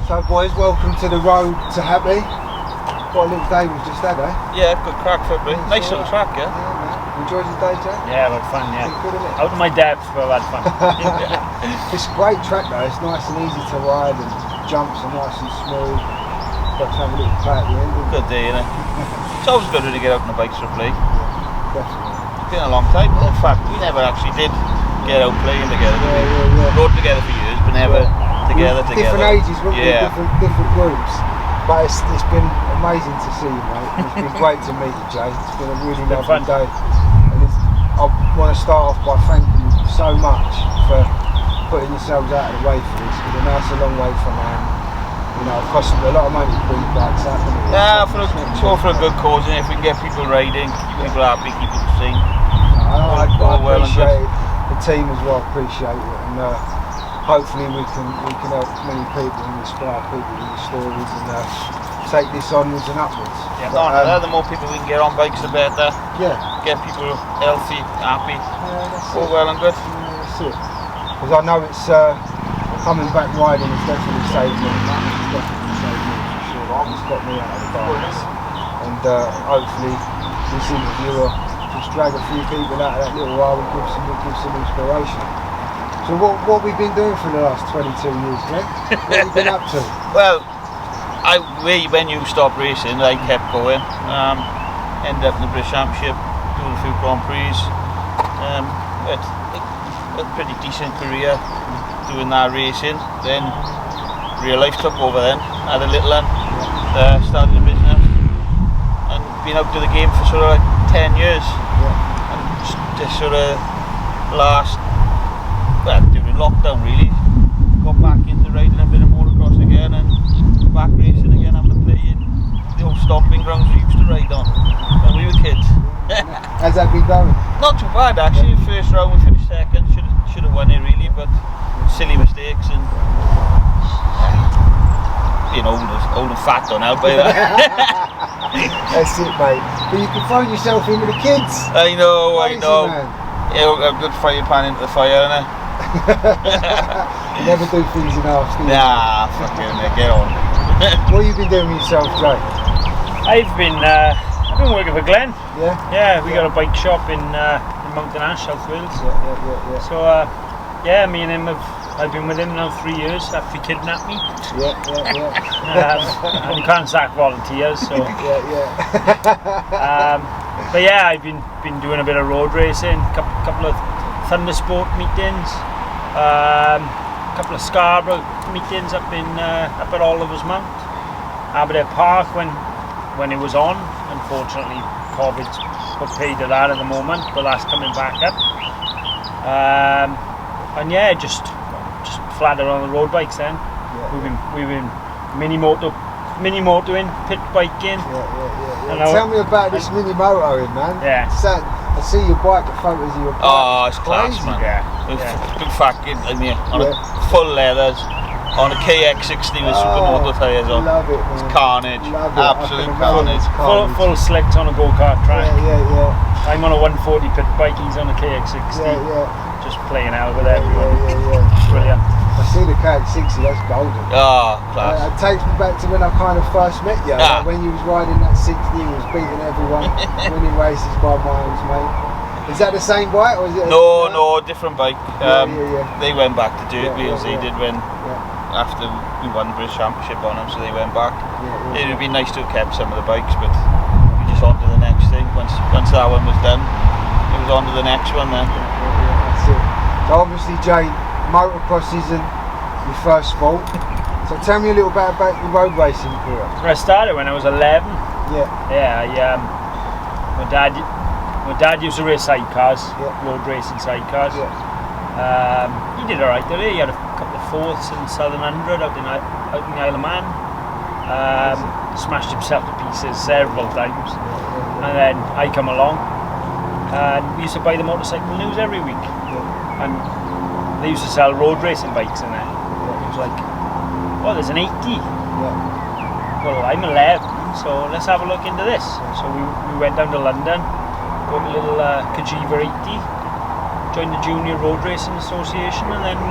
So boys, welcome to the road to Happy. What a little day we've just had, eh? Yeah, good crack for me. Nice little track, yeah? Man. Enjoyed your day, Jack? Yeah, I've had fun, yeah. Good, isn't it? Out of my depth, but I've had fun. It's a great track though, it's nice and easy to ride and jumps are nice and smooth. Got to have a little play at the end. Good day, innit? It's always good when you get out on the bikes for a play. Yeah, definitely. It's been a long time. In fact, we never actually did get out playing together. Yeah. Rode together for years, but never together. Different ages, weren't we? Yeah. Different groups. But it's been amazing to see you, mate. It's been great to meet you, Jay. It's been a really lovely day. And I want to start off by thanking you so much for putting yourselves out of the way for this, because I know it's a long way from you know, it costs a lot of money to bring bikes up. Yeah, it's all for a good cause, and if we can get people riding, keep people happy, keep people sane. I appreciate it. The team as well appreciate it, and hopefully we can help many people and inspire people with the stories and take this onwards and upwards. Yeah, but, the more people we can get on bikes, the better. Yeah. Get people healthy, happy. Yeah, that's all it. well and good. Yeah, that's it. Because I know it's coming back riding has definitely saved me. It's definitely saved me for sure. It's got me out of the darkness. And hopefully this interview will just drag a few people out of that little while and give some inspiration. So what we've been doing for the last 22 years, Glen? What have you been up to? Well, when you stopped racing, I kept going. Ended up in the British Championship, doing a few Grand Prix. A pretty decent career doing that racing. Then real life took over. Then had a little one, started a business, and been out to the game for sort of like 10 years. Yeah. And just sort of during lockdown really, got back into riding a bit of motocross again and back racing again, having to play in the old stomping grounds we used to ride on when we were kids. How's that been going? Not too bad actually. First round we finished second, should have won it really, but silly mistakes and being old and fat don't help either. That's it, mate. But you can throw yourself in with the kids. I know. Man. Yeah, a good frying pan into the fire, innit? You never do things in halves, do you? Nah, fucking get on. What have you been doing with yourself, Jay? I've been working for Glen. Yeah? Yeah, we got a bike shop in Mountain Ash, South Wales. Yeah. So, me and him I've been with him now 3 years after he kidnapped me. Yeah. And you can't sack volunteers, so. Yeah. But yeah, I've been doing a bit of road racing, couple of Thunder Sport meetings, couple of Scarborough meetings up at Oliver's Mount, Aberdeen Park when it was on. Unfortunately, COVID's put paid to that at the moment, but that's coming back up. And yeah, just flat around the road bikes then. Yeah. We've been mini motoring, pit biking. Yeah. Tell me about this mini motoring, man. Yeah. I see your bike, the photos of your bike. Oh, it's class, man. Yeah. Big fat kid, I mean, on a full leathers, on a KX60 with supermoto tyres on. Love it, man. It's carnage. Absolute carnage. Full slicks on a go-kart track. Yeah. I'm on a 140 pit bike, he's on a KX60. Yeah. Just playing out with everyone. Yeah. Brilliant. I see the KX60, that's golden. Oh, class. It takes me back to when I kind of first met you. Like when you was riding that 60, you was beating everyone, winning races by miles, mate. Is that the same bike or is it? No, different bike. They went back to dirt wheels. They did when after we won the British Championship on them, so they went back. It would be nice to have kept some of the bikes, but we just on to the next thing. Once that one was done, it was on to the next one then. That's it. So obviously, Jay, motocross isn't your first sport. So tell me a little bit about your road racing career. So I started when I was 11. Yeah. My dad used to race sidecars, road racing sidecars. He did alright there. He had a couple of fourths in Southern 100 out in the Isle of Man. Smashed himself to pieces several times. And then I come along and we used to buy the motorcycle news every week. And they used to sell road racing bikes in there. It was like, oh, there's an 80. Well, I'm 11, so let's have a look into this. So we went down to London, bought a little Kajiva 80, joined the Junior Road Racing Association, and then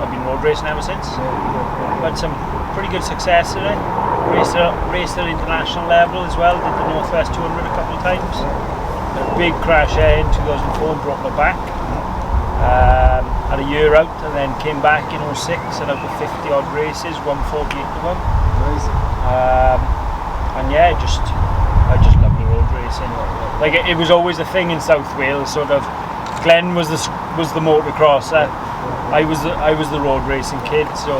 I've been road racing ever since. Had some pretty good success today. Raced at international level as well. Did the Northwest 200 a couple of times. Had a big crash there in 2004 and broke my back. Had a year out and then came back in 06 and out to 50 odd races, won 48 of them. Amazing. I just love the road racing. Like it was always a thing in South Wales. Sort of, Glen was the motocrosser. I was the road racing kid. So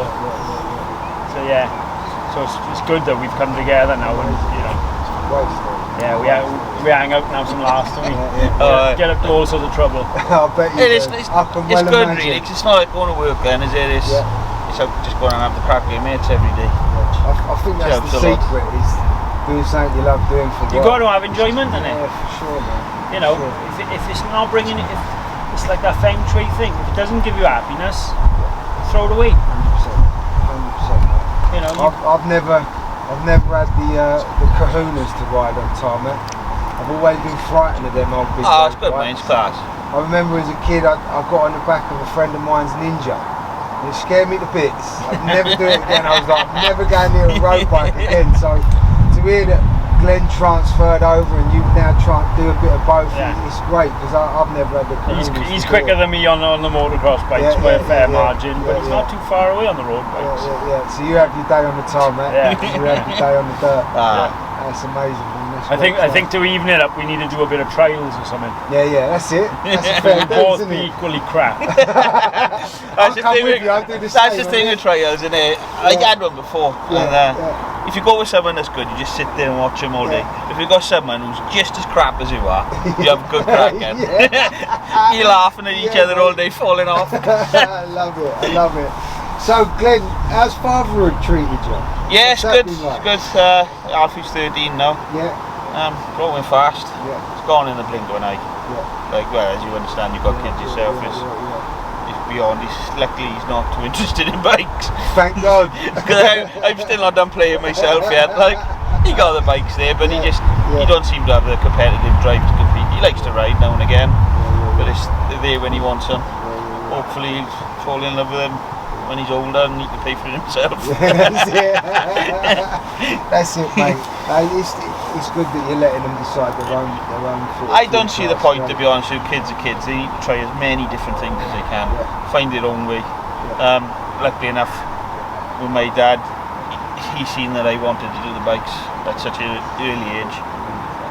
it's good that we've come together now, and you know. We hang out and have some laughs, don't we? Get up to all sorts of trouble. I bet you It's good really, 'cause it's not like going to work then, is it? It's like just going and have the crack with your mates every day. I think that's the secret, is doing something you love doing for work. You've got to have enjoyment in it. Yeah, for sure, man. You know, if it's not bringing it, if it's like that feng shui thing, if it doesn't give you happiness, throw it away. 100%, mate. You know, I've never had the kahunas to ride on tarmac. I've always been frightened of them old big it's good, man, it's class. I remember as a kid, I got on the back of a friend of mine's Ninja. And it scared me to bits. I'd never do it again. I was like, I'm never going near a road bike again. So to hear that Glen transferred over and you now try and do a bit of both, it's great, because I've never had the kahunas. he's quicker than me on the motocross bikes by a fair margin, but he's not too far away on the road bikes. So you have your day on the tarmac, you have your day on the dirt. That's amazing. I think to even it up, we need to do a bit of trials or something. Yeah, that's it. That's a fair both be equally crap. That's the thing with trials, isn't it? I had one before, and if you go with someone that's good, you just sit there and watch them all day. If you've got someone who's just as crap as you are, you have a good crack at. You're laughing at each other all day, falling off. I love it. So Glen, how's fatherhood treated you? Yeah, it's good. Like? It's good. Alfie's 13 now. Growing fast. It's gone in the blink of an eye. Like, well, as you understand, you've got kids yourself. It's beyond. Luckily, he's not too interested in bikes. Thank God. Because I'm still not done playing myself yet. Like, he got the bikes there, but he don't seem to have the competitive drive to compete. He likes to ride now and again, but it's there when he wants them. Hopefully, he'll fall in love with them when he's older and he can pay for it himself. That's it, mate. It's good that you're letting them decide their own I don't see the point, to be honest with you. Kids are kids. They need to try as many different things as they can, find their own way. Luckily enough, with my dad, he seen that I wanted to do the bikes at such an early age,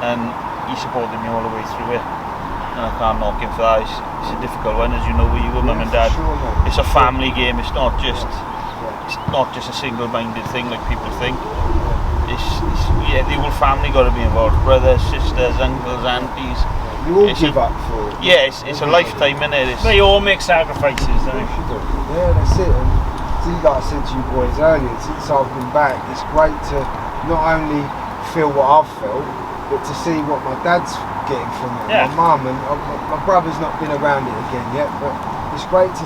and he supported me all the way through it. And I can't knock him for that. It's a difficult one, as you know, with you, mum and dad. It's a family game. It's not just a single-minded thing like people think. The whole family got to be involved. Brothers, sisters, uncles, aunties. You all give up for it. Yeah, it's a lifetime, isn't it? They all make sacrifices, don't they? Yeah, that's it. And see, like I said to you boys earlier, since I've been back, it's great to not only feel what I've felt, but to see what my dad's getting from it. My mum and my brother's not been around it again yet, but it's great to.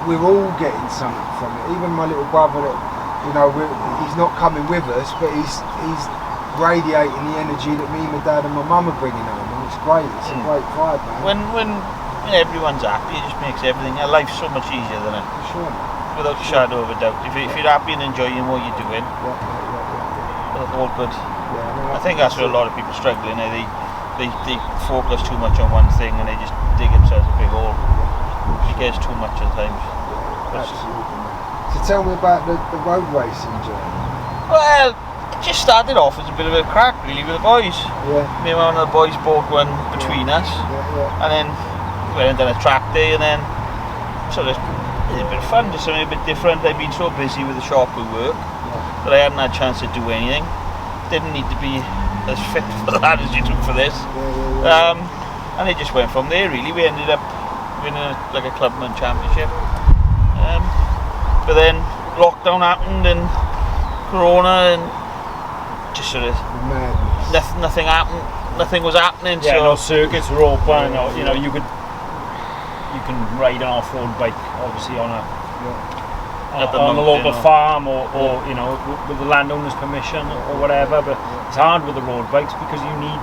We're all getting something from it. Even my little brother, that he's not coming with us, but he's radiating the energy that me, my dad, and my mum are bringing home, and it's great. It's a great vibe, man. When when everyone's happy, it just makes everything, life so much easier than it. For sure. Without a shadow of a doubt. If you're happy and enjoying what you're doing, all good. Yeah, no, I think that's where a lot of people struggle. They focus too much on one thing and they just dig themselves a big hole. It gets too much at times. Absolutely. So tell me about the road racing journey. Well, it just started off as a bit of a crack really with the boys. Yeah. Me and one of the boys bought one between us, Yeah. and then we went and done a track day, and then sort of it was a bit of fun, just something a bit different. I'd been so busy with the shop with work that I hadn't had a chance to do anything. Didn't need to be as fit for that as you do for this. And it just went from there really. We ended up winning like a clubman championship. But then lockdown happened and Corona and just sort of Madness. nothing happened. Nothing was happening. Yeah, so no circuits were open. Or, you know, you can ride an off-road bike, obviously on a on a local farm or you know with the landowner's permission or whatever. But it's hard with the road bikes because you need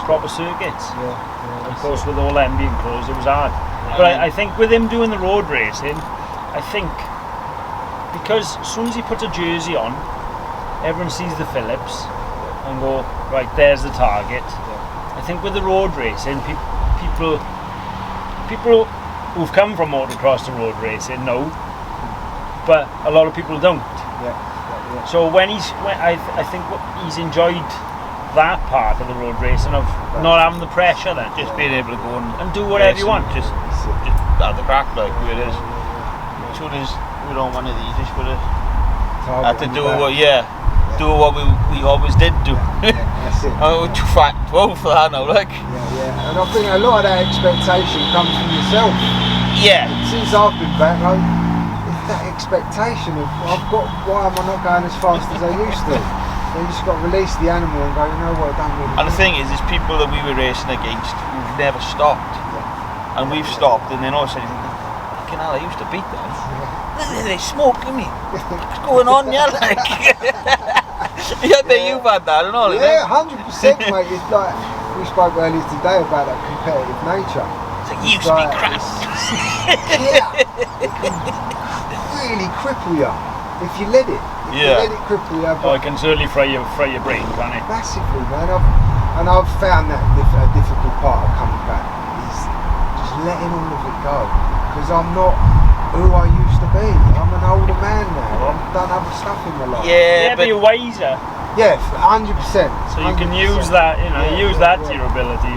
proper circuits. Of course, with all them being closed, it was hard. But I think with him doing the road racing, I think because as soon as he puts a jersey on, everyone sees the Phillips and go, right, there's the target. I think with the road racing, people who've come from motocross to road racing know, but a lot of people don't. So when I think he's enjoyed that part of the road racing of not having the pressure then. just being able to go And do whatever you want. Just have the crack like where it is. As soon as we don't want it, you just would have had to do what we always did do. That's it. Oh, too fat, well for that now, like. And I think a lot of that expectation comes from yourself. Yeah. Since I've been back, it's that expectation of why am I not going as fast as I used to? You just got to release the animal and go, you know what, I don't really. And the thing is, there's people that we were racing against who've never stopped, and we've stopped, and then all of a sudden you think, fucking hell, I used to beat them. They smoking me. What's going on, yeah? Like, yeah, you've had that and all, yeah, 100%, mate. It's like we spoke earlier today about that competitive nature. It's like, used to be crap. It can really cripple you if you let it. Let it cripple you. It can certainly fry your brain, can't it? Massively, man. I've found that a difficult part of coming back is just letting all of it go. Because I'm not who I used to be. I'm an older man now. I've done other stuff in my life. Yeah, but you're wiser. Yeah, 100%. So you can use that, use that to your ability.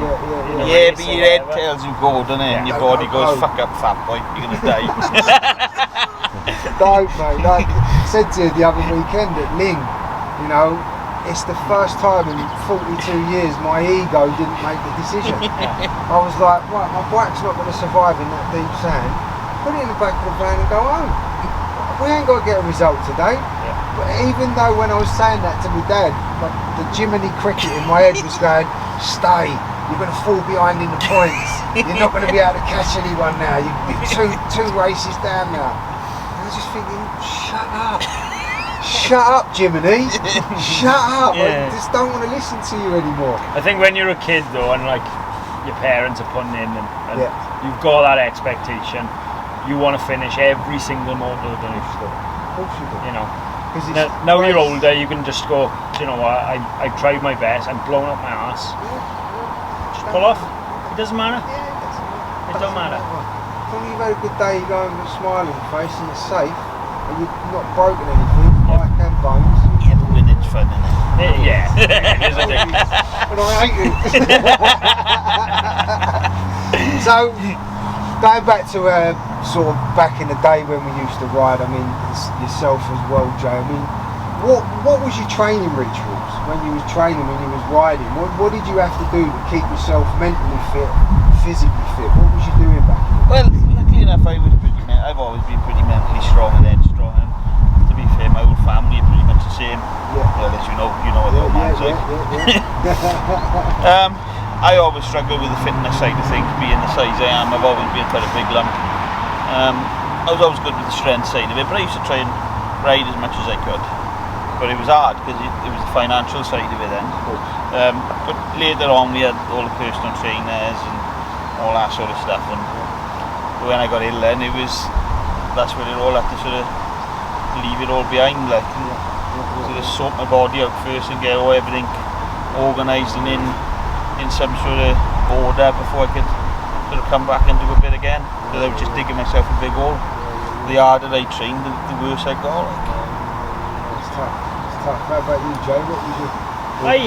Yeah, but your head tells you go, doesn't it? And your body goes, fuck up, fat boy, you're going to die. Don't, mate. Like I said to you the other weekend at Ling, you know, it's the first time in 42 years my ego didn't make the decision. I was like, right, my bike's not going to survive in that deep sand. Put it in the back of the van and go home. We ain't got to get a result today. But even though when I was saying that to my dad, like, the Jiminy cricket in my head was going, stay, you're going to fall behind in the points. You're not going to be able to catch anyone now. You're two races down now. And I was just thinking, shut up. Shut up, Jiminy. Shut up. I just don't want to listen to you anymore. I think when you're a kid though, and like your parents are putting in and you've got that expectation, you want to finish every single motor that Of course you do. you know. Now you're older, you can just go, you know what, I tried my best, I'm blowing up my ass. Just pull off. It doesn't matter. It don't matter. As long as you've had a good day, you go home with a smiling face and it's safe, and you've not broken anything, bike and bones. Yeah, but winning's fun, isn't it? Yeah, it is, I think. But I hate it. So, going back to sort of back in the day when we used to ride, I mean, yourself as well, Joe, I mean, what was your training rituals when you was training, when you was riding? What did you have to do to keep yourself mentally fit, physically fit? What was you doing back then? Well, luckily enough, I've always been pretty mentally strong and headstrong, and to be fair, my whole family are pretty much the same. Well, as you know what the old man's like. I always struggle with the fitness side of things, being the size I am. I've always been quite a big lump. I was always good with the strength side of it, but I used to try and ride as much as I could. But it was hard because it was the financial side of it then. But later on we had all the personal trainers and all that sort of stuff. And when I got ill then, that's when it all had to sort of leave it all behind, like sort of sort my body out first and get everything organised and in some sort of order before I could sort of come back and do a bit again. Because I was just digging myself a big hole. The harder I trained, the worse I got. It's tough. It's tough. How about you, Joe? What was your? Like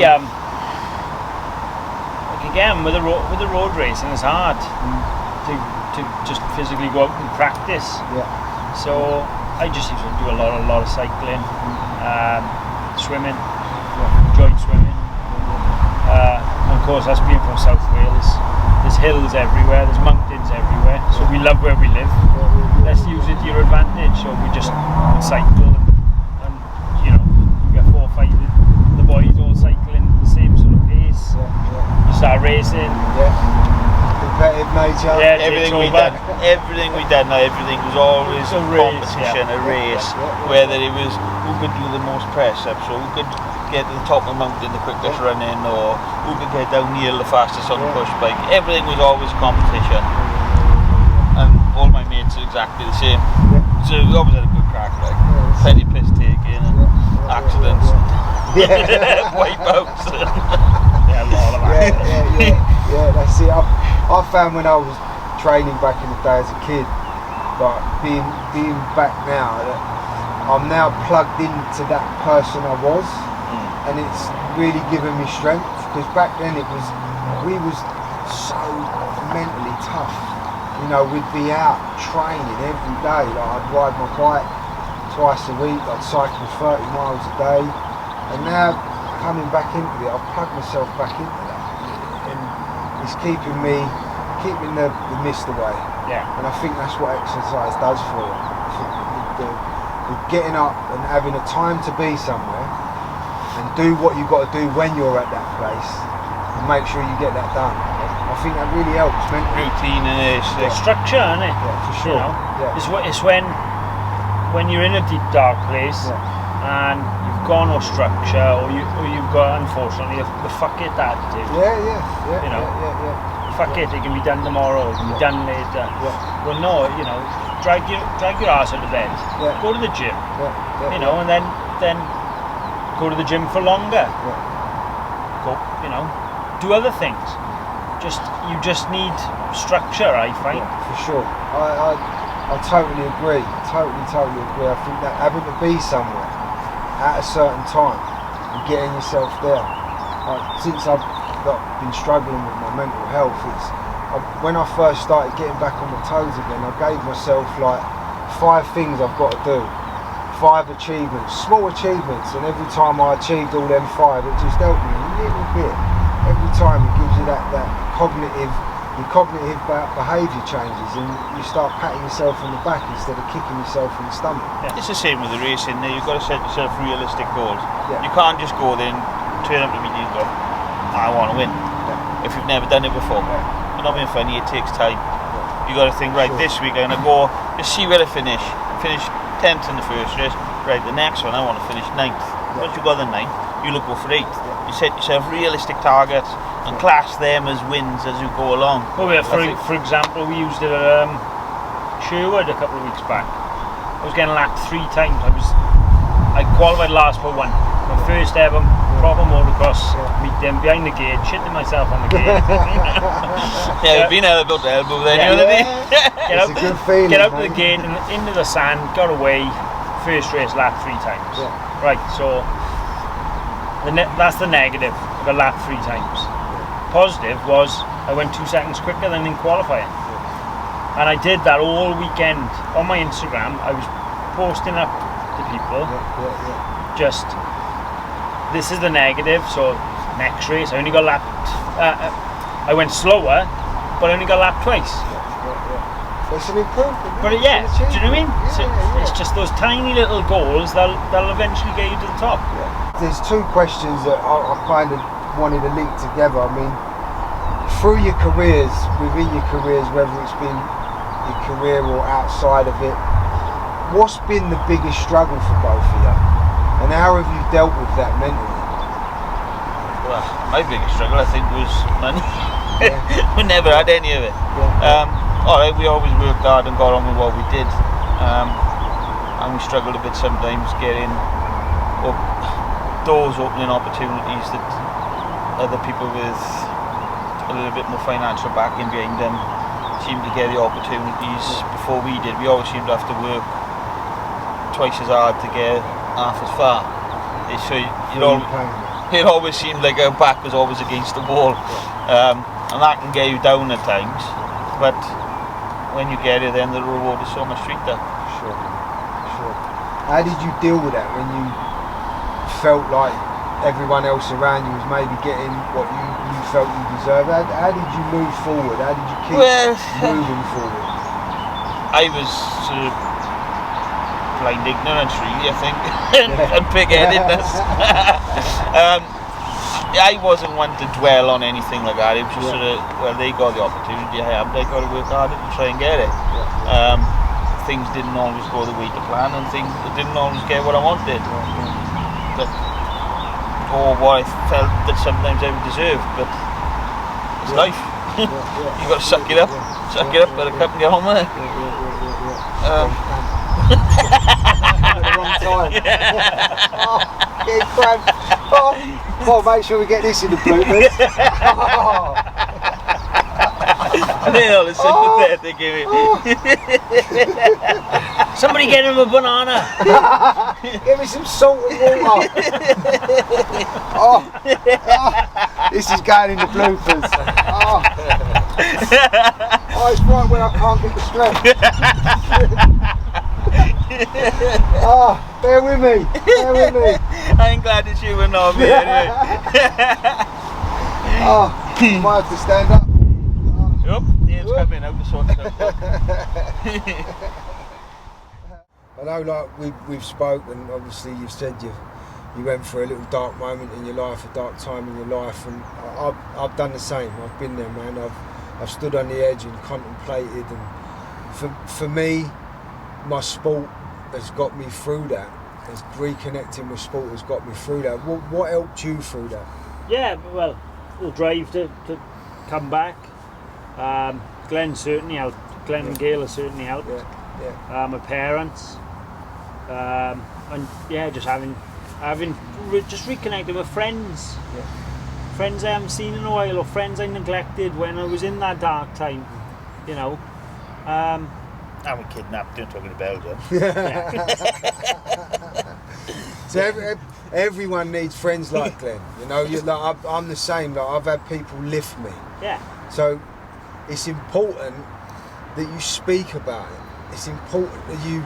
again with the road racing, it's hard to just physically go out and practice. Yeah. So I just used to do a lot of cycling, swimming, enjoyed swimming. And of course, us being from South Wales, there's hills everywhere, there's mountains everywhere. So we love where we live. Let's use it to your advantage. So we just cycle, and you know, we got 4 or 5 the boys all cycling the same sort of pace. You start racing. Competitive nature. Yeah, everything we did now, everything was always a competition, a race. Whether it was who could do the most press ups, or who could get to the top of the mountain the quickest running, or who could get down the hill the fastest on the push bike. Everything was always competition, and all my mates are exactly the same. So we always had a good crack, like plenty piss taking and accidents, wipeouts. Yeah, that's it. I found when I was training back in the day as a kid, but being back now, that I'm now plugged into that person I was, and it's really given me strength. Because back then we was so mentally tough. You know, we'd be out training every day. Like I'd ride my bike twice a week. I'd cycle 30 miles a day, and now coming back into it, I've plugged myself back into that. It's keeping the mist away. Yeah. And I think that's what exercise does for you. I think the getting up and having a time to be somewhere and do what you've got to do when you're at that place and make sure you get that done. I think that really helps mentally. Routine and structure, isn't it? Yeah, for sure. You know? It's when you're in a deep dark place and you've got no structure, or you've got, unfortunately, the fuck it attitude. Yeah. You know, fuck it can be done tomorrow, it can be done later. Well, no, you know, drag your ass out of bed, go to the gym, you know, and then go to the gym for longer. Go, you know, do other things. You just need structure, I find. Yeah, for sure. I totally agree. Totally agree. I think that having to be somewhere at a certain time and getting yourself there. Since I've been struggling with my mental health, when I first started getting back on my toes again, I gave myself like 5 things I've got to do, 5 achievements, small achievements, and every time I achieved all them 5, it just helped me a little bit. Every time it gives you that cognitive behaviour changes, and you start patting yourself on the back instead of kicking yourself in the stomach. It's the same with the racing. You've got to set yourself realistic goals. Yeah. You can't just go there and turn up to meet you and go, I want to win. If you've never done it before. You're not being funny, it takes time. You've got to think, right, this week I'm going to go, just see where I finish. Finish 10th in the first race. Right, the next one I want to finish 9th. Once you got the 9th, you look go for 8th. You set yourself realistic targets and class them as wins as you go along. Well, for example, we used it at Sherwood a couple of weeks back. I was getting lapped 3 times. I qualified last for 1. My first ever proper motocross meeting behind the gate, shitting myself on the gate. We've been elbow to elbow then, you know what I mean? Get out of the gate and into the sand, got away, first race lap 3 times. Right, so that's the negative. I got lapped 3 times. Positive was I went 2 seconds quicker than in qualifying. And I did that all weekend on my Instagram. I was posting up to people. Just, this is the negative, so next race I only got lapped, I went slower, but I only got lapped twice. It's an improvement. But do you know what I mean? It's just those tiny little goals that'll eventually get you to the top. There's 2 questions that I kind of wanted to link together. I mean, through your careers, within your careers, whether it's been your career or outside of it, what's been the biggest struggle for both of you? And how have you dealt with that mentally? Well, my biggest struggle, I think, was money. We never had any of it. Alright, we always worked hard and got on with what we did. And we struggled a bit sometimes getting doors opening opportunities that other people with a little bit more financial backing behind them seemed to get the opportunities before we did. We always seemed to have to work twice as hard to get half as far. So it always seemed like our back was always against the wall, and that can get you down at times, but when you get it, then the reward is so much sweeter. Sure. How did you deal with that when you felt like everyone else around you was maybe getting what you felt you deserved? How did you move forward? How did you keep moving forward? I was blind ignorance, really, I think, and pig-headedness. I wasn't one to dwell on anything like that. It was just sort of, well, they got the opportunity I have, they got to work harder to try and get it. Things didn't always go the way to plan, and things didn't always get what I wanted. But, or what I felt that sometimes I deserved, but it's life. You got to suck it up, buttercup, and get on with it. At the wrong time. Get cramped. Well, make sure we get this in the bloopers. All the sympathetic in it. Somebody get him a banana. Give me some salt and water. This is going in the bloopers. It's right when I can't get the strength. Bear with me. I'm glad it's you and not me anyway. Might have to stand up. Yep, Ian's coming out to sort stuff out. I know, like we've spoken. Obviously, you've said you went through a little dark moment in your life, a dark time in your life, and I've done the same. I've been there, man. I've stood on the edge and contemplated, and for me, my sport has got me through that. As reconnecting with sport has got me through that. What helped you through that? Yeah, well, the drive to come back. Glen certainly helped. Glen and Gail have certainly helped. My parents, and just having just reconnected with friends. Friends I haven't seen in a while, or friends I neglected when I was in that dark time. You know. And we kidnapped him talking about Belgium. So everyone needs friends like Glen. You know, I'm the same. Like, I've had people lift me. Yeah. So it's important that you speak about it. It's important that you.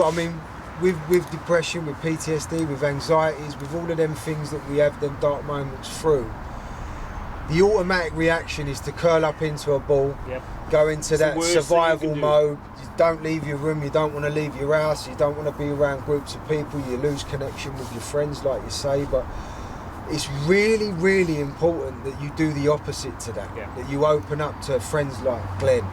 I mean, with depression, with PTSD, with anxieties, with all of them things that we have them dark moments through. The automatic reaction is to curl up into a ball, go into that survival mode. You don't leave your room, you don't want to leave your house, you don't want to be around groups of people, you lose connection with your friends, like you say. But it's really, really important that you do the opposite to that. That you open up to friends like Glen,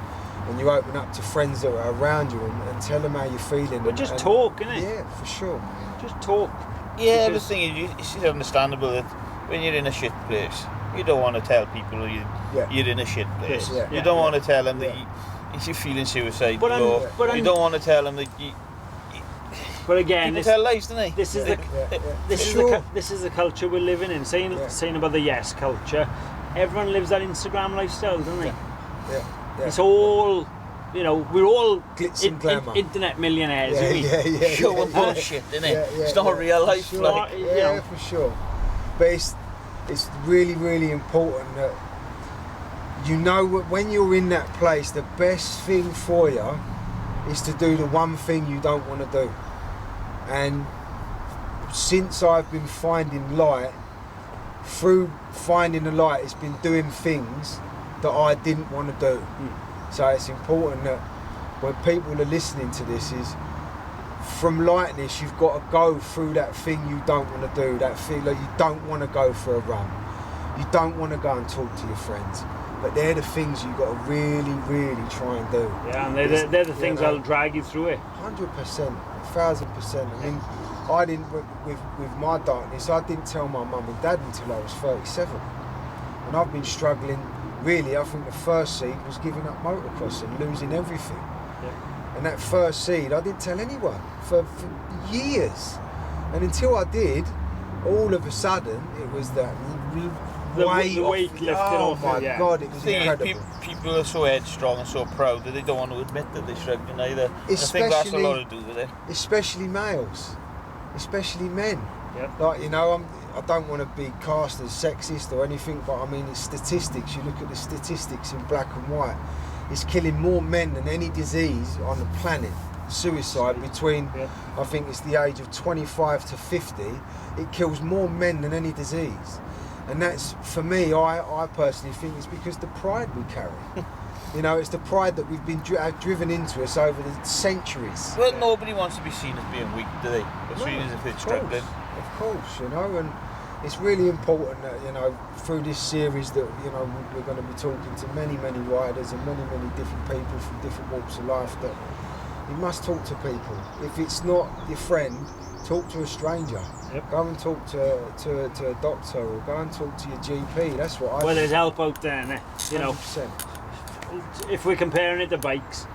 and you open up to friends that are around you and tell them how you're feeling. But just talk, innit? Yeah, for sure. Just talk. Yeah, the thing is, it's understandable that when you're in a shit place, you don't want to tell people you're in a shit place. You don't want to tell them that you're feeling suicidal. But you don't want to tell them that you. But again, people tell lies, don't they? This is the culture we're living in. Saying about the yes culture, everyone lives that Instagram lifestyle, don't they? It's all, you know, we're all glitz and glamour. Internet millionaires. Show and bullshit, isn't it? It's not real life, like. For sure. But it's really, really important that you know when you're in that place, the best thing for you is to do the one thing you don't want to do. And since I've been finding light, through finding the light, it's been doing things that I didn't want to do. So it's important that when people are listening to this, is from lightness, you've got to go through that thing you don't want to do, that thing like you don't want to go for a run, you don't want to go and talk to your friends, but they're the things you've got to really, really try and do. Yeah, and they're the things that'll drag you through it. 100%, 1,000%. I mean, I didn't, with my darkness, I didn't tell my mum and dad until I was 37. And I've been struggling really, I think the first seed was giving up motocross and losing everything. And that first seed, I didn't tell anyone for years. And until I did, all of a sudden, it was that the weight lifted off. Oh my God, it was incredible. People are so headstrong and so proud that they don't want to admit that they're struggling either. I think that's a lot to do with it. Especially males, especially men. Yep. Like, you know, I don't want to be cast as sexist or anything, but I mean, it's statistics. You look at the statistics in black and white. It's killing more men than any disease on the planet. Suicide between, I think it's the age of 25 to 50. It kills more men than any disease. And that's, for me, I personally think it's because the pride we carry. You know, it's the pride that we've been driven into us over the centuries. Well, nobody wants to be seen as being weak, do they? As soon as if they're struggling. Of course, you know, and it's really important that, you know, through this series that, you know, we're going to be talking to many, many riders and many, many different people from different walks of life, that you must talk to people. If it's not your friend, talk to a stranger. Yep. Go and talk to a doctor, or go and talk to your GP. That's what I Well, think. there's help out there, you know. 100%. If we're comparing it to bikes,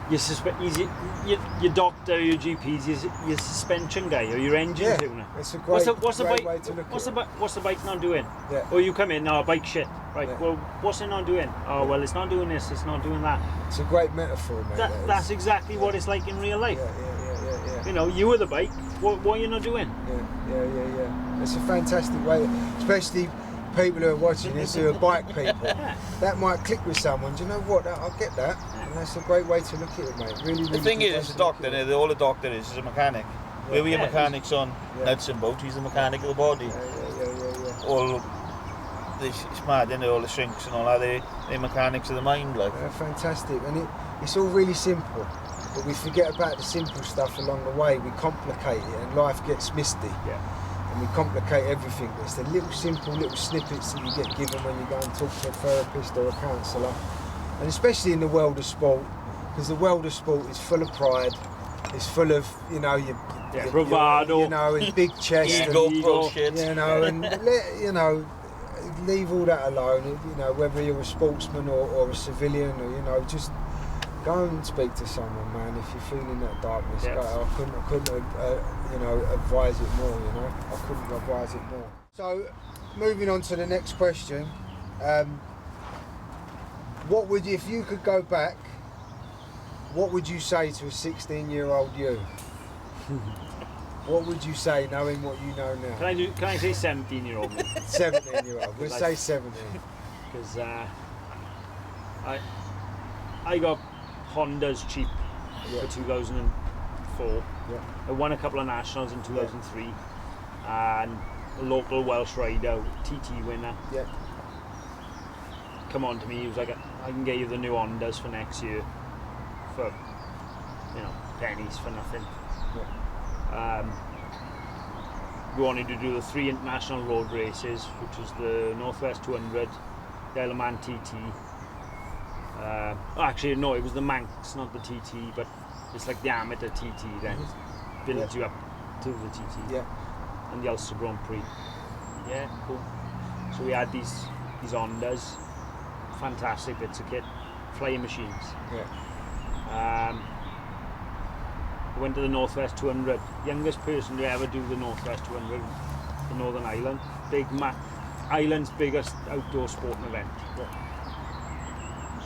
your doctor, your GP's your suspension guy, or your engine tuner. It's a great, what's the great bike, way to look what's at the it. what's the bike not doing? Yeah. Or you come in, bike shit. Right. Yeah. Well, what's it not doing? Oh, well, it's not doing this. It's not doing that. It's a great metaphor, mate. That's exactly what it's like in real life. Yeah. You know, you were the bike. What are you not doing? Yeah. It's a fantastic way, especially people who are watching this who are bike people. That might click with someone. Do you know what? I'll get that. And that's a great way to look at it, mate. Really, The thing is, a doctor, all a doctor is a mechanic. Where we have mechanics on nuts and bolts, he's the mechanic of the body. Yeah. All this, it's mad, isn't it? All the shrinks and all that, they're mechanics of the mind, like. Yeah, fantastic. And it's all really simple. But we forget about the simple stuff along the way. We complicate it and life gets misty. Yeah. And we complicate everything. But it's the little simple little snippets that you get given when you go and talk to a therapist or a counsellor. And especially in the world of sport, because the world of sport is full of pride. It's full of, you know, your bravado, you know, and big chest, ego, and bullshit. you know, and you know, leave all that alone. You know, whether you're a sportsman or a civilian, or, you know, just go and speak to someone, man. If you're feeling that darkness, Yes. I couldn't, you know, advise it more. You know, I couldn't advise it more. So, moving on to the next question, what would you, if you could go back, what would you say to a 16-year-old you? What would you say, knowing what you know now? Can I say 17-year-old? 17-year-old. We'll say 17. Because I got Hondas cheap for 2004. Yeah. I won a couple of nationals in 2003, and a local Welsh rider, TT winner, come on to me. He was like, "I can get you the new Hondas for next year for, you know, pennies for nothing." We wanted to do the 3 international road races, which was the Northwest 200, the Isle of Man TT. Actually, no, it was the Manx, not the TT, but it's like the amateur TT then. Builds you up to the TT. Yeah. And the Ulster Grand Prix. Yeah, cool. So we had these Hondas, fantastic bits of kit, flying machines. Yeah. I went to the Northwest 200, youngest person to ever do the Northwest 200 in Northern Ireland. Ireland's biggest outdoor sporting event. Yeah.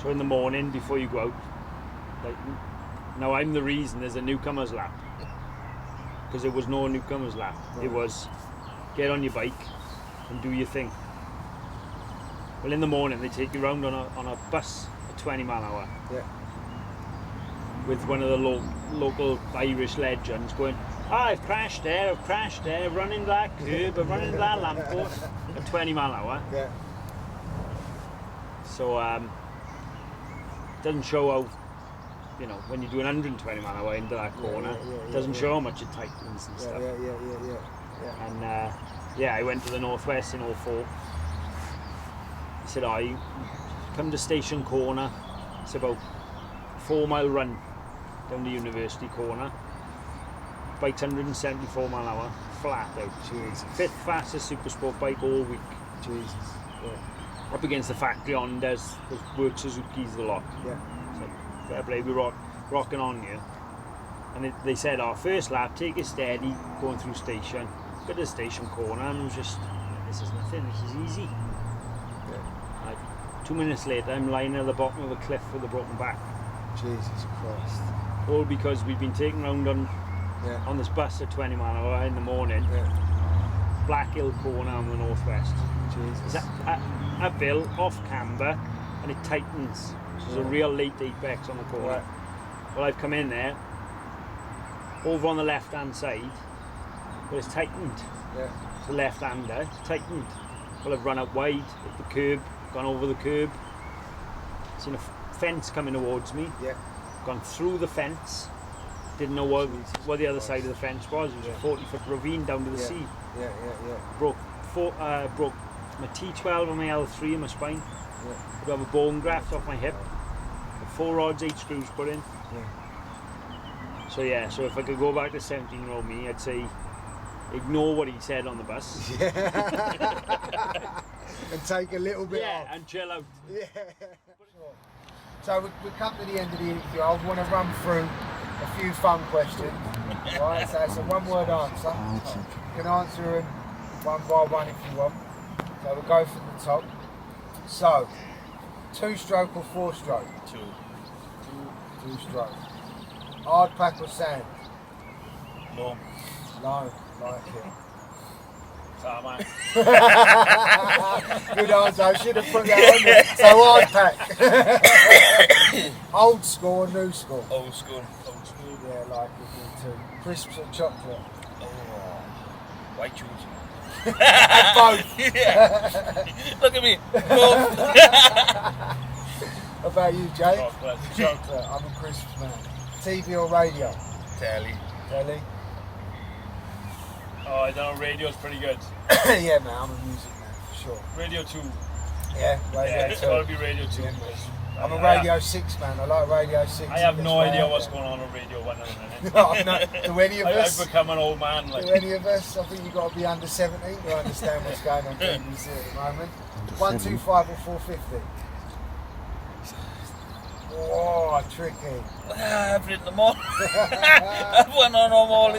So in the morning before you go out, like, now I'm the reason there's a newcomer's lap, because there was no newcomer's lap. Right. It was get on your bike and do your thing. Well, in the morning they take you around on a bus at 20 mile an hour. Yeah. With one of the local Irish legends going, I've crashed there, running that curb, I've run into that lamppost at 20 mile an hour. Yeah. So it doesn't show how, you know, when you're doing 120 mile an hour into that corner, it doesn't show how much it tightens and stuff. Yeah. And I went to the Northwest in 04. He said, you come to Station Corner, it's about 4 mile run down the University Corner. Bike's 174 mile an hour, flat out. Jesus. 5th fastest super sport bike all week. Jesus. Yeah. up against the factory Hondas, the work Suzuki's a lot. Yeah. So fair play, we're rocking on here. And they said, our first lap, take it steady, going through station, got to the station corner, and it was just, this is nothing, this is easy. Yeah. Like, 2 minutes later, I'm lying at the bottom of a cliff with a broken back. Jesus Christ. All because we've been taken round on this bus at 20 mile an hour in the morning. Yeah. Black Hill corner on the northwest. Jesus. Uphill, off camber, and it tightens. So there's a real late apex on the corner. Right. Well, I've come in there, over on the left hand side, but it's tightened. Yeah. It's the left hander, it's tightened. Well, I've run up wide, hit the curb, gone over the curb, seen a fence coming towards me, Yeah. gone through the fence, didn't know what the other side of the fence was. It was a 40-foot ravine down to the sea. Yeah. Broke my T12 and my L3 in my spine. Yeah. I'd have a bone graft off my hip. 4 rods, 8 screws put in. Yeah. So yeah, so if I could go back to 17-year-old me, I'd say ignore what he said on the bus. Yeah. And take a little bit off. And chill out. Yeah. So we come to the end of the interview. I want to run through a few fun questions. Right, so it's a one-word answer. You can answer them one by one if you want. So we'll go from the top. So, 2-stroke or 4-stroke? 2. 2-stroke. Hard pack or sand? Long. No, like it. Tarmac. Good answer, I should have put that on there. So hard pack. Old school or new school? Old school. Old school. Yeah, like it me too. Crisps or chocolate? Oh. White choose. Both. Yeah. Look at me. Both. What about you, Jay? Chocolate. Chocolate. I'm a crisps man. TV or radio? Telly. Telly? Oh, I don't know, radio's pretty good. Yeah, man, I'm a music man for sure. Radio 2. Yeah, radio Yeah, it's 2. got to be Radio 2. Yeah, I'm a Radio 6 man. I like Radio 6. I have no idea what's on. going on on Radio 1 at the minute. No, do any of I've us? become an old man. Like. Do any of us? I think you've got to be under 17 to understand what's going on in BBC at the moment. 125 or 450? Oh, tricky. I've written them all. I've won on them all.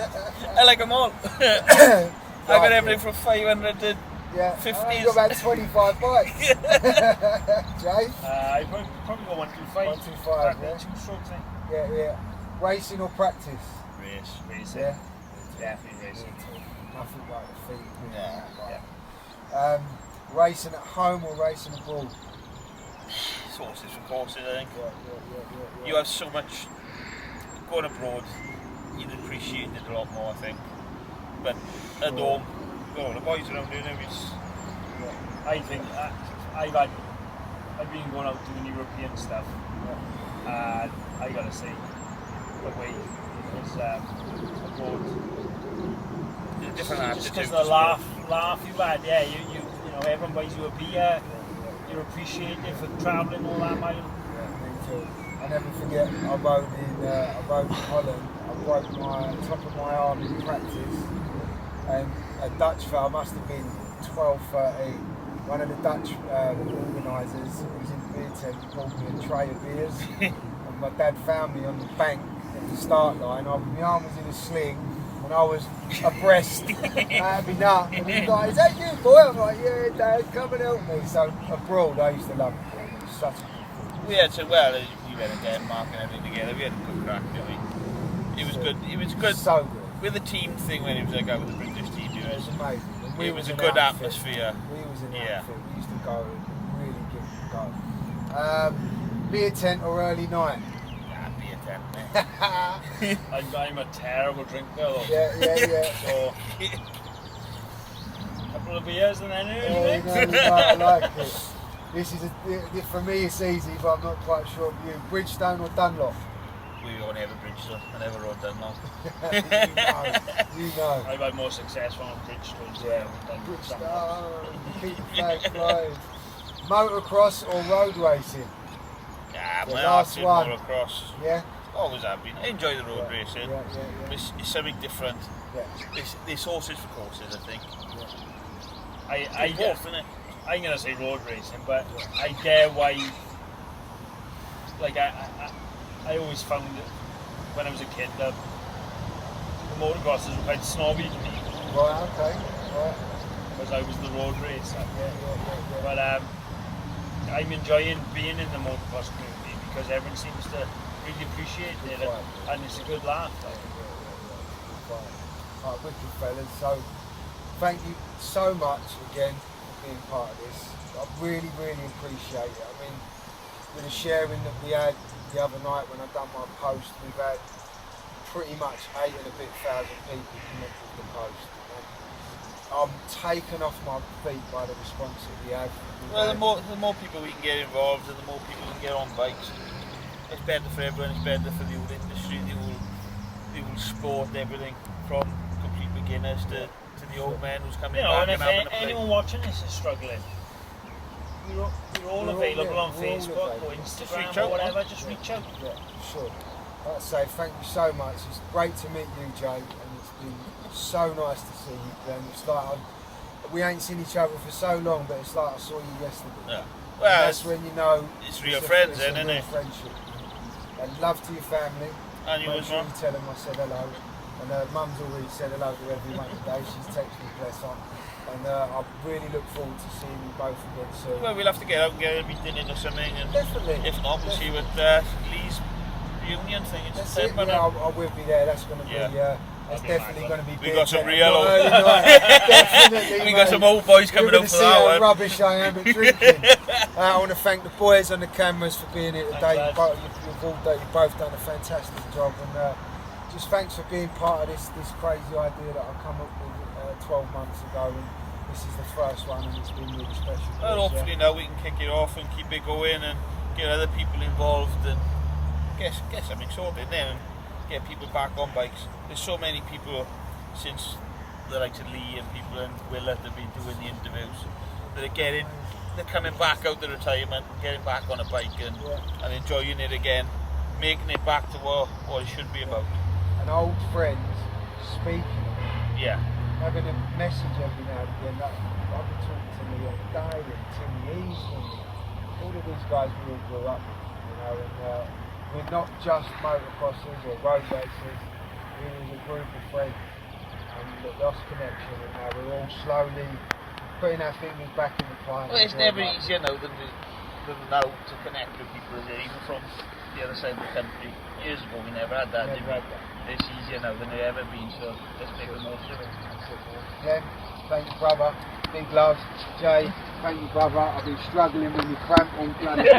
I like them all. I got everything from 500 to yeah. 50s. You've got about 25 bikes. Jay? I probably go 125. 125, yeah. 2 strokes, eh? Yeah. Racing or practice? Race. Racing. Yeah. Definitely racing. Nothing like the feet. Yeah. Racing at home or racing abroad? Sources for courses, I think. Yeah. You have so much going abroad, you'd appreciate it a lot more, I think. But at home, the boys around here now, it's... I think I've been going out doing European stuff, and I gotta say, the way is abroad. a different attitude. Just because the laugh you had, yeah, you know, everyone buys you a beer, you're appreciated for travelling all that mile. Yeah, me too. I never forget, I rode in Holland, I broke my top of my arm in practice, and a Dutch fella, must have been 12, 13, one of the Dutch organisers who was in the beer tent, brought me a tray of beers, and my dad found me on the bank at the start line. My arm was in a sling, and I was abreast. I had me nut, and he was like, "Is that you, boy?" I'm like, "Yeah, Dad, come and help me." So abroad, I used to love it. It was such a We had to, well, you went to Denmark and everything together, we had a good crack, didn't we? It was good, it was good. So good. With the team thing when it was like out with the British team, It was amazing. And it was a an good outfit. atmosphere. We was in Yeah. outfit. We used to go and really give it a go. Beer tent or early night? Nah, be a tent, mate. I'm a terrible drinker though. Yeah. So, a couple of beers and then I like it. This is for me it's easy, but I'm not quite sure of you. Bridgestone or Dunlop? We only have a bridge, so I never rode that long. you know. I've had more success on Bridgestones. Yeah. than Bridgestone, keep the flag flying. Motocross or road racing? Yeah, The my last heart's in one. motocross. Yeah? Always have been. I enjoy the road Yeah, racing. yeah. It's something different. Yeah. It's horses for courses, I think. I Both, isn't it? I'm going to say road racing, but I get why. Like I always found that when I was a kid that the motocrossers were quite snobby to me. Right, okay. Right. Because I was the road racer. Yeah. But I'm enjoying being in the motocross community because everyone seems to really appreciate it, and it's a good laugh. Right, wicked fellas. So thank you so much again for being part of this. I really appreciate it. I mean, with the sharing that we had the other night when I done my post, we've had pretty much 8,000 and a bit people connect with the post. I'm taken off my feet by the response that we have. Well, the more people we can get involved and the more people can get on bikes, it's better for everyone, it's better for the whole industry, the whole sport, everything from complete beginners to the old man who's coming back and having a play. Anyone watching this is struggling, we're all available on Facebook or Instagram or whatever, just reach out. Yeah, sure. Like I say, thank you so much. It's great to meet you, Jay, and it's been so nice to see you, Glen. It's like we ain't seen each other for so long, but it's like I saw you yesterday. Yeah. Well, that's when you know it's real friends, isn't it? Friendship. And love to your family. And you as well. Tell them I said hello. And Mum's already said hello to everyone today. She's texted me, bless her. And I really look forward to seeing you both again soon. Well, we'll have to get out and get a meeting in or something. And definitely. If not, we'll see what Lee's reunion thing in September. Yeah, I will be there. That's going to be. It's definitely going to be. We got some real old. Definitely. We got some old boys coming up for that one. Rubbish I am at drinking. I want to thank the boys on the cameras for being here today. You've both done a fantastic job, and just thanks for being part of this crazy idea that I come up with 12 months ago. And this is the first one, and it's been really special. Well, hopefully now we can kick it off and keep it going and get other people involved and get something sorted then and get people back on bikes. There's so many people since the likes of Lee and people and Will that have been doing the interviews that are they're coming back out of retirement and getting back on a bike and enjoying it again, making it back to what it should be about. And old friends speaking. Yeah. Having a message every now and again. I've been talking to Leon Day and Tim East and all of these guys we all grew up with, you know, and we're not just motocrossers or road racers, we're a group of friends and lost connection, and now we're all slowly putting our fingers back in the pie. Well, it's never easier now than now to connect with people, is it? Even from the other side of the country. Years ago we never had that, did we? It's easier now than it's ever been, so let's make the most of it. Glen, thank you, brother. Big love. Jay, thank you, brother. I've been struggling with my cramp on planet.